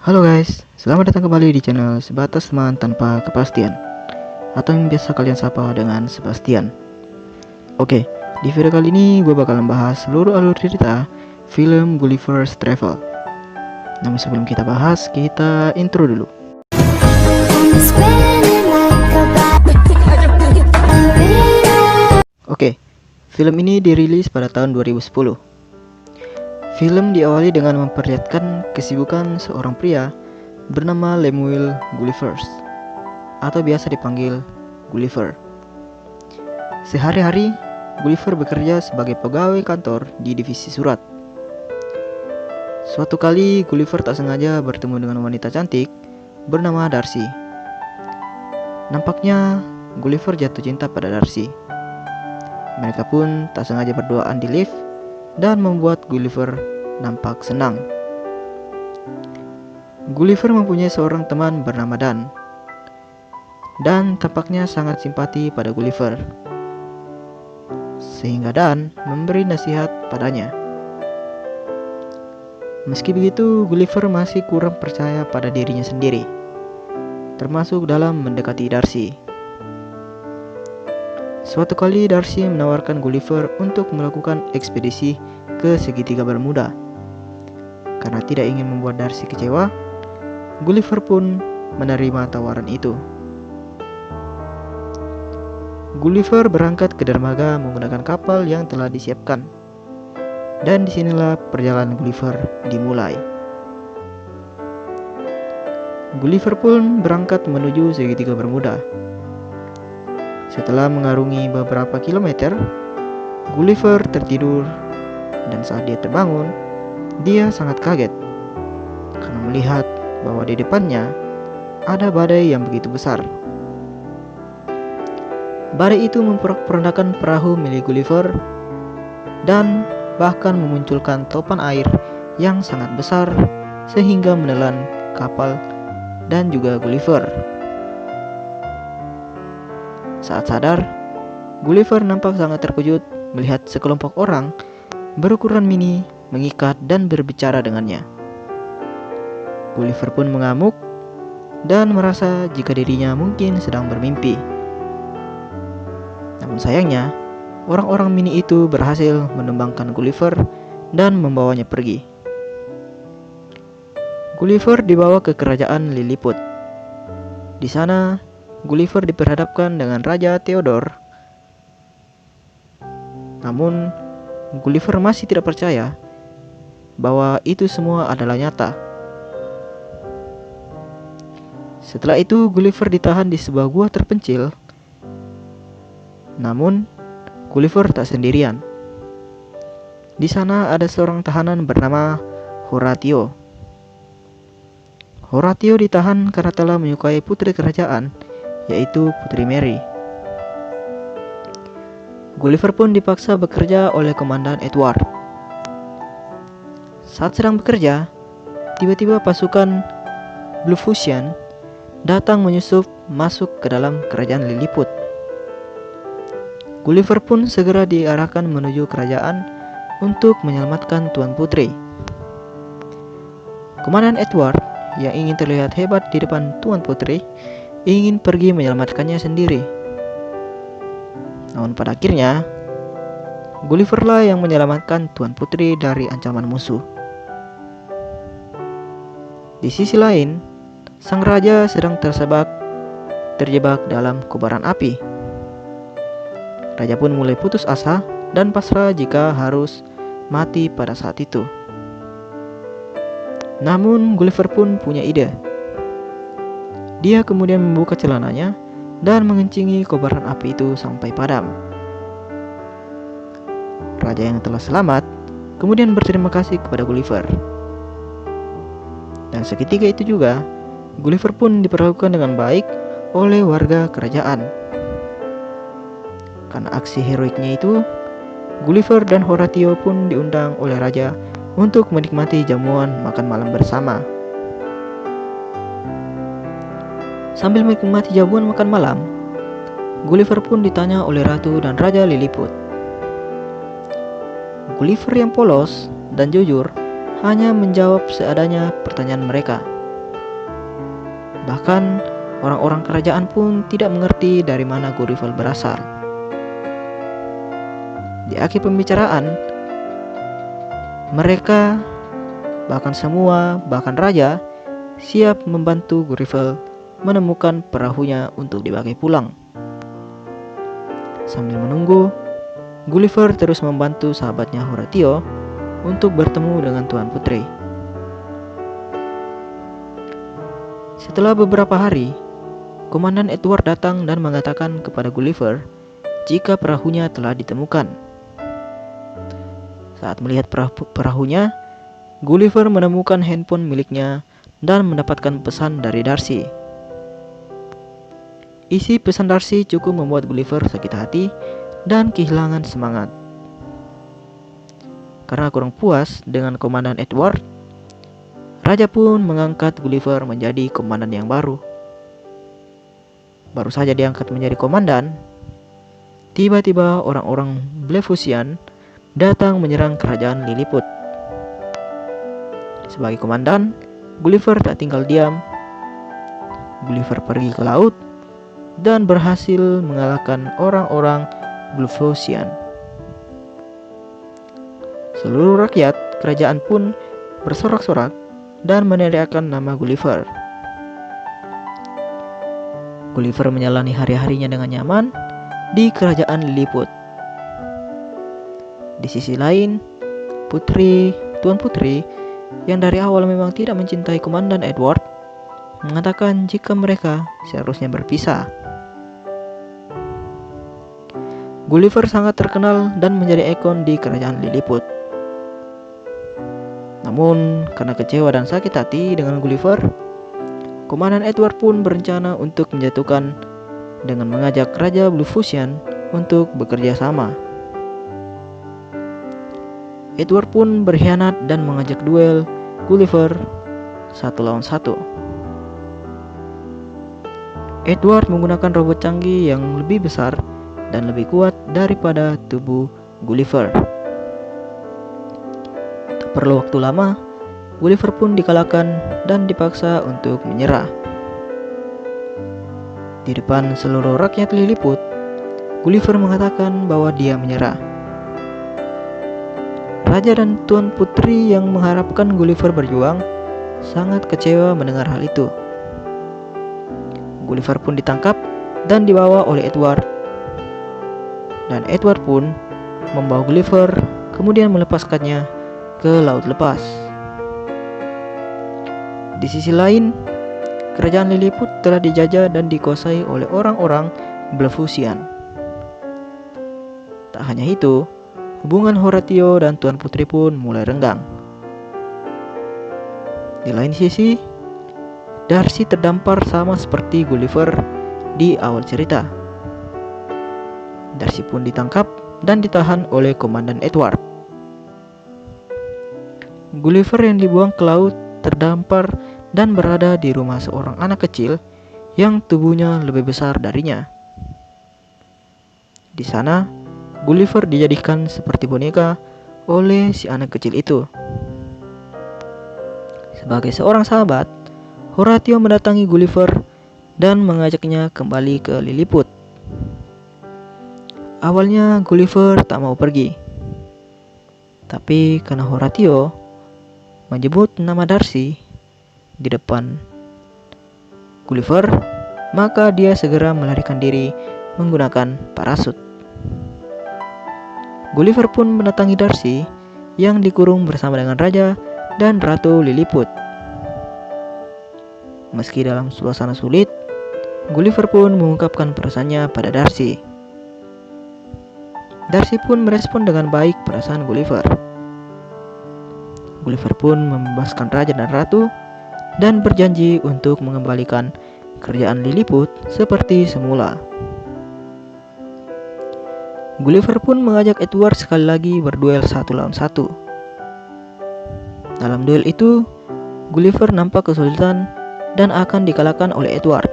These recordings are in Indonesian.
Halo guys, selamat datang kembali di channel Sebatas Teman Tanpa Kepastian, atau yang biasa kalian sapa dengan Sebastian. Oke, di video kali ini gue bakal membahas seluruh alur cerita film Gulliver's Travel. Namun sebelum kita bahas, kita intro dulu. Oke, film ini dirilis pada tahun 2010. Film diawali dengan memperlihatkan kesibukan seorang pria bernama Lemuel Gulliver, atau biasa dipanggil Gulliver. Sehari-hari, Gulliver bekerja sebagai pegawai kantor di divisi surat. Suatu kali, Gulliver tak sengaja bertemu dengan wanita cantik bernama Darcy. Nampaknya, Gulliver jatuh cinta pada Darcy. Mereka pun tak sengaja berduaan di lift dan membuat Gulliver nampak senang. Gulliver mempunyai seorang teman bernama Dan tampaknya sangat simpati pada Gulliver, sehingga Dan memberi nasihat padanya. Meski begitu, Gulliver masih kurang percaya pada dirinya sendiri, termasuk dalam mendekati Darcy. Suatu kali Darcy menawarkan Gulliver untuk melakukan ekspedisi ke segitiga Bermuda. Karena tidak ingin membuat Darcy kecewa, Gulliver pun menerima tawaran itu. Gulliver berangkat ke dermaga menggunakan kapal yang telah disiapkan. Dan disinilah perjalanan Gulliver dimulai. Gulliver pun berangkat menuju segitiga Bermuda. Setelah mengarungi beberapa kilometer, Gulliver tertidur, dan saat dia terbangun, dia sangat kaget karena melihat bahwa di depannya ada badai yang begitu besar. Badai itu memporak-porandakan perahu milik Gulliver dan bahkan memunculkan topan air yang sangat besar sehingga menelan kapal dan juga Gulliver. Saat sadar, Gulliver nampak sangat terkejut melihat sekelompok orang berukuran mini mengikat dan berbicara dengannya. Gulliver pun mengamuk dan merasa jika dirinya mungkin sedang bermimpi. Namun sayangnya, orang-orang mini itu berhasil menumbangkan Gulliver dan membawanya pergi. Gulliver dibawa ke kerajaan Lilliput. Di sana, Gulliver diperhadapkan dengan Raja Theodore. Namun, Gulliver masih tidak percaya bahwa itu semua adalah nyata. Setelah itu, Gulliver ditahan di sebuah gua terpencil. Namun, Gulliver tak sendirian. Di sana ada seorang tahanan bernama Horatio. Horatio ditahan karena telah menyukai putri kerajaan, yaitu Putri Mary. Gulliver pun dipaksa bekerja oleh Komandan Edward. Saat sedang bekerja, tiba-tiba pasukan Blefuscan datang menyusup masuk ke dalam kerajaan Lilliput. Gulliver pun segera diarahkan menuju kerajaan untuk menyelamatkan Tuan Putri. Komandan Edward yang ingin terlihat hebat di depan Tuan Putri ingin pergi menyelamatkannya sendiri. Namun pada akhirnya, Gulliver lah yang menyelamatkan Tuan Putri dari ancaman musuh. Di sisi lain, sang raja sedang terjebak dalam kobaran api. Raja pun mulai putus asa dan pasrah jika harus mati pada saat itu. Namun Gulliver pun punya ide. Dia kemudian membuka celananya dan mengencingi kobaran api itu sampai padam. Raja yang telah selamat kemudian berterima kasih kepada Gulliver. Dan seketika itu juga, Gulliver pun diperlakukan dengan baik oleh warga kerajaan. Karena aksi heroiknya itu, Gulliver dan Horatio pun diundang oleh raja untuk menikmati jamuan makan malam bersama. Sambil menikmati jamuan makan malam, Gulliver pun ditanya oleh ratu dan raja Lilliput. Gulliver yang polos dan jujur hanya menjawab seadanya pertanyaan mereka. Bahkan orang-orang kerajaan pun tidak mengerti dari mana Gulliver berasal. Di akhir pembicaraan, mereka, bahkan raja, siap membantu Gulliver menemukan perahunya untuk dibawa pulang. Sambil menunggu, Gulliver terus membantu sahabatnya Horatio untuk bertemu dengan Tuan Putri. Setelah beberapa hari, Komandan Edward datang dan mengatakan kepada Gulliver jika perahunya telah ditemukan. Saat melihat perahunya, Gulliver menemukan handphone miliknya dan mendapatkan pesan dari Darcy. Isi pesan Darcy cukup membuat Gulliver sakit hati dan kehilangan semangat. Karena kurang puas dengan Komandan Edward, Raja pun mengangkat Gulliver menjadi komandan yang baru. Baru saja diangkat menjadi komandan, tiba-tiba orang-orang Blefuscian datang menyerang kerajaan Lilliput. Sebagai komandan, Gulliver tak tinggal diam. Gulliver pergi ke laut dan berhasil mengalahkan orang-orang Blefuscian. Seluruh rakyat kerajaan pun bersorak-sorak dan meneriakkan nama Gulliver. Gulliver menjalani hari-harinya dengan nyaman di kerajaan Lilliput. Di sisi lain, Tuan Putri yang dari awal memang tidak mencintai Komandan Edward mengatakan jika mereka seharusnya berpisah. Gulliver sangat terkenal dan menjadi ikon di kerajaan Lilliput. Namun, karena kecewa dan sakit hati dengan Gulliver, Komandan Edward pun berencana untuk menjatuhkan dengan mengajak Raja Blefuscian untuk bekerja sama. Edward pun berkhianat dan mengajak duel Gulliver 1 lawan 1. Edward menggunakan robot canggih yang lebih besar dan lebih kuat daripada tubuh Gulliver. Tak perlu waktu lama, Gulliver pun dikalahkan dan dipaksa untuk menyerah. Di depan seluruh rakyat Lilliput, Gulliver mengatakan bahwa dia menyerah. Raja dan Tuan Putri yang mengharapkan Gulliver berjuang sangat kecewa mendengar hal itu. Gulliver pun ditangkap dan dibawa oleh Edward. Dan Edward pun membawa Gulliver kemudian melepaskannya ke laut lepas. Di sisi lain, kerajaan Lilliput telah dijajah dan dikuasai oleh orang-orang Blefuscian. Tak hanya itu, hubungan Horatio dan Tuan Putri pun mulai renggang. Di lain sisi, Darcy terdampar sama seperti Gulliver di awal cerita. Darcy pun ditangkap dan ditahan oleh Komandan Edward. Gulliver yang dibuang ke laut terdampar dan berada di rumah seorang anak kecil yang tubuhnya lebih besar darinya. Di sana, Gulliver dijadikan seperti boneka oleh si anak kecil itu. Sebagai seorang sahabat, Horatio mendatangi Gulliver dan mengajaknya kembali ke Lilliput. Awalnya Gulliver tak mau pergi, tapi karena Horatio menyebut nama Darcy di depan Gulliver, maka dia segera melarikan diri menggunakan parasut. Gulliver pun mendatangi Darcy yang dikurung bersama dengan Raja dan Ratu Lilliput. Meski dalam suasana sulit, Gulliver pun mengungkapkan perasaannya pada Darcy. Darcy pun merespon dengan baik perasaan Gulliver. Gulliver pun membebaskan Raja dan Ratu dan berjanji untuk mengembalikan kerajaan Lilliput seperti semula. Gulliver pun mengajak Edward sekali lagi berduel 1 lawan 1. Dalam duel itu, Gulliver nampak kesulitan dan akan dikalahkan oleh Edward.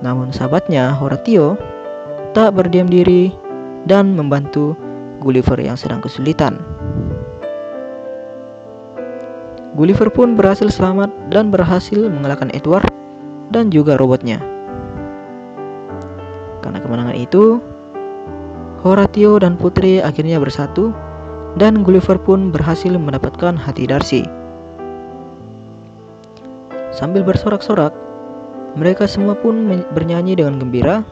Namun sahabatnya Horatio tak berdiam diri dan membantu Gulliver yang sedang kesulitan. Gulliver pun berhasil selamat dan berhasil mengalahkan Edward dan juga robotnya. Karena kemenangan itu, Horatio dan Putri akhirnya bersatu dan Gulliver pun berhasil mendapatkan hati Darcy. Sambil bersorak-sorak, mereka semua pun bernyanyi dengan gembira,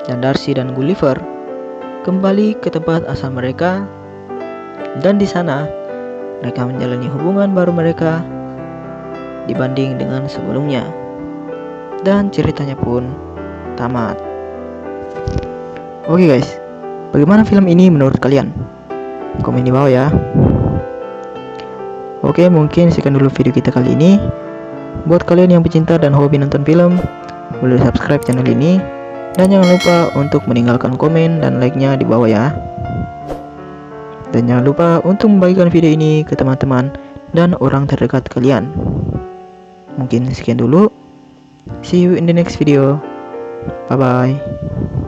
dan Darcy dan Gulliver kembali ke tempat asal mereka, dan di sana mereka menjalani hubungan baru mereka dibanding dengan sebelumnya, dan ceritanya pun tamat. Oke guys, bagaimana film ini menurut kalian? Komen di bawah ya. Oke, mungkin sekian dulu video kita kali ini. Buat kalian yang pecinta dan hobi nonton film, boleh subscribe channel ini, dan jangan lupa untuk meninggalkan komen dan like-nya di bawah ya. Dan jangan lupa untuk membagikan video ini ke teman-teman dan orang terdekat kalian. Mungkin sekian dulu. See you in the next video. Bye bye.